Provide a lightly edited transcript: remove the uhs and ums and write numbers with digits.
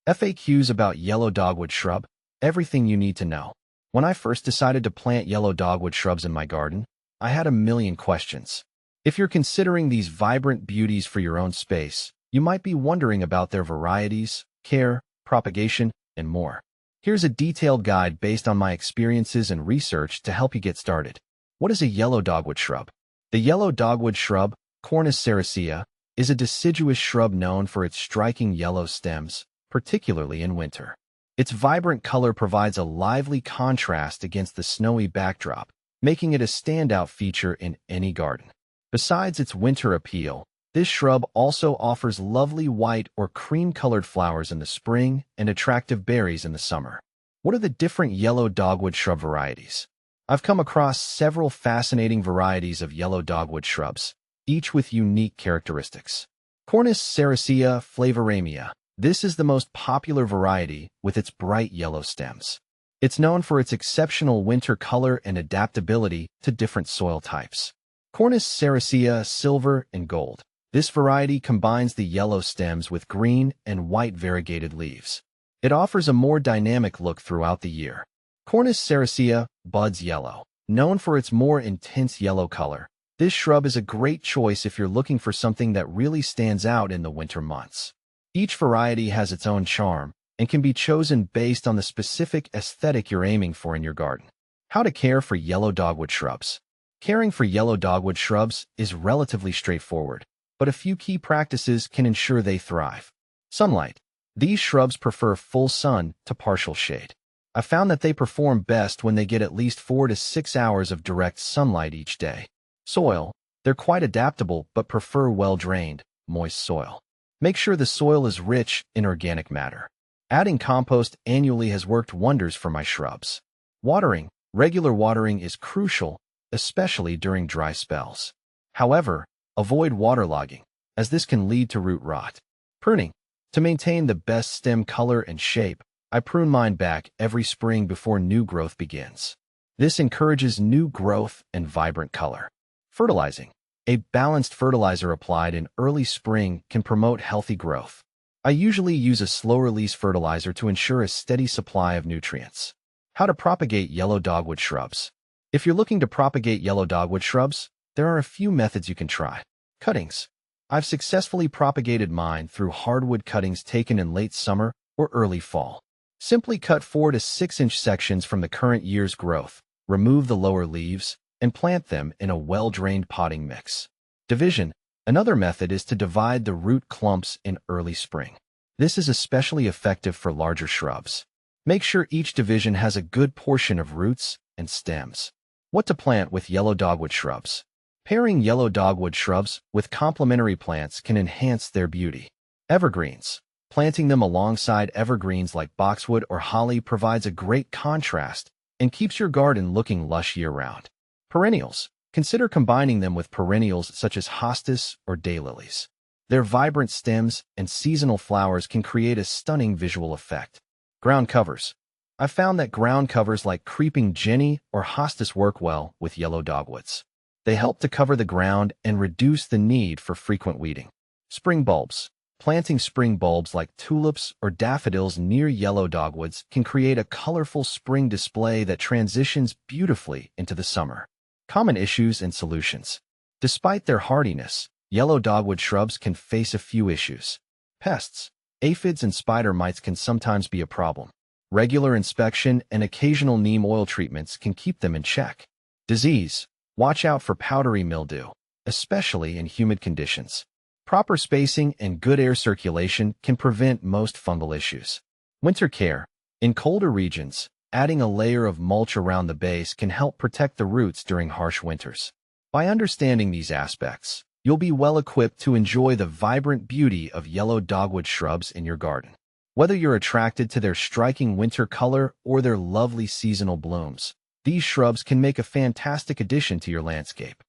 FAQs about yellow dogwood shrub, everything you need to know. When I first decided to plant yellow dogwood shrubs in my garden, I had a million questions. If you're considering these vibrant beauties for your own space, you might be wondering about their varieties, care, propagation, and more. Here's a detailed guide based on my experiences and research to help you get started. What is a yellow dogwood shrub? The yellow dogwood shrub, Cornus sericea, is a deciduous shrub known for its striking yellow stems, particularly in winter. Its vibrant color provides a lively contrast against the snowy backdrop, making it a standout feature in any garden. Besides its winter appeal, this shrub also offers lovely white or cream-colored flowers in the spring and attractive berries in the summer. What are the different yellow dogwood shrub varieties? I've come across several fascinating varieties of yellow dogwood shrubs, each with unique characteristics. Cornus sericea flavoremia. This is the most popular variety with its bright yellow stems. It's known for its exceptional winter color and adaptability to different soil types. Cornus sericea silver and gold. This variety combines the yellow stems with green and white variegated leaves. It offers a more dynamic look throughout the year. Cornus sericea buds yellow. Known for its more intense yellow color, this shrub is a great choice if you're looking for something that really stands out in the winter months. Each variety has its own charm and can be chosen based on the specific aesthetic you're aiming for in your garden. How to care for yellow dogwood shrubs. Caring for yellow dogwood shrubs is relatively straightforward, but a few key practices can ensure they thrive. Sunlight. These shrubs prefer full sun to partial shade. I found that they perform best when they get at least 4 to 6 hours of direct sunlight each day. Soil. They're quite adaptable but prefer well-drained, moist soil. Make sure the soil is rich in organic matter. Adding compost annually has worked wonders for my shrubs. Watering. Regular watering is crucial, especially during dry spells. However, avoid waterlogging, as this can lead to root rot. Pruning. To maintain the best stem color and shape, I prune mine back every spring before new growth begins. This encourages new growth and vibrant color. Fertilizing. A balanced fertilizer applied in early spring can promote healthy growth. I usually use a slow-release fertilizer to ensure a steady supply of nutrients. How to propagate yellow dogwood shrubs. If you're looking to propagate yellow dogwood shrubs, there are a few methods you can try. Cuttings. I've successfully propagated mine through hardwood cuttings taken in late summer or early fall. Simply cut 4 to 6 inch sections from the current year's growth, remove the lower leaves, and plant them in a well-drained potting mix. Division. Another method is to divide the root clumps in early spring. This is especially effective for larger shrubs. Make sure each division has a good portion of roots and stems. What to plant with yellow dogwood shrubs. Pairing yellow dogwood shrubs with complementary plants can enhance their beauty. Evergreens. Planting them alongside evergreens like boxwood or holly provides a great contrast and keeps your garden looking lush year-round. Perennials. Consider combining them with perennials such as hostas or daylilies. Their vibrant stems and seasonal flowers can create a stunning visual effect. Ground covers. I've found that ground covers like creeping jenny or hostas work well with yellow dogwoods. They help to cover the ground and reduce the need for frequent weeding. Spring bulbs. Planting spring bulbs like tulips or daffodils near yellow dogwoods can create a colorful spring display that transitions beautifully into the summer. Common issues and solutions. Despite their hardiness, yellow dogwood shrubs can face a few issues. Pests. Aphids and spider mites can sometimes be a problem. Regular inspection and occasional neem oil treatments can keep them in check. Disease. Watch out for powdery mildew, especially in humid conditions. Proper spacing and good air circulation can prevent most fungal issues. Winter care. In colder regions, adding a layer of mulch around the base can help protect the roots during harsh winters. By understanding these aspects, you'll be well equipped to enjoy the vibrant beauty of yellow dogwood shrubs in your garden. Whether you're attracted to their striking winter color or their lovely seasonal blooms, these shrubs can make a fantastic addition to your landscape.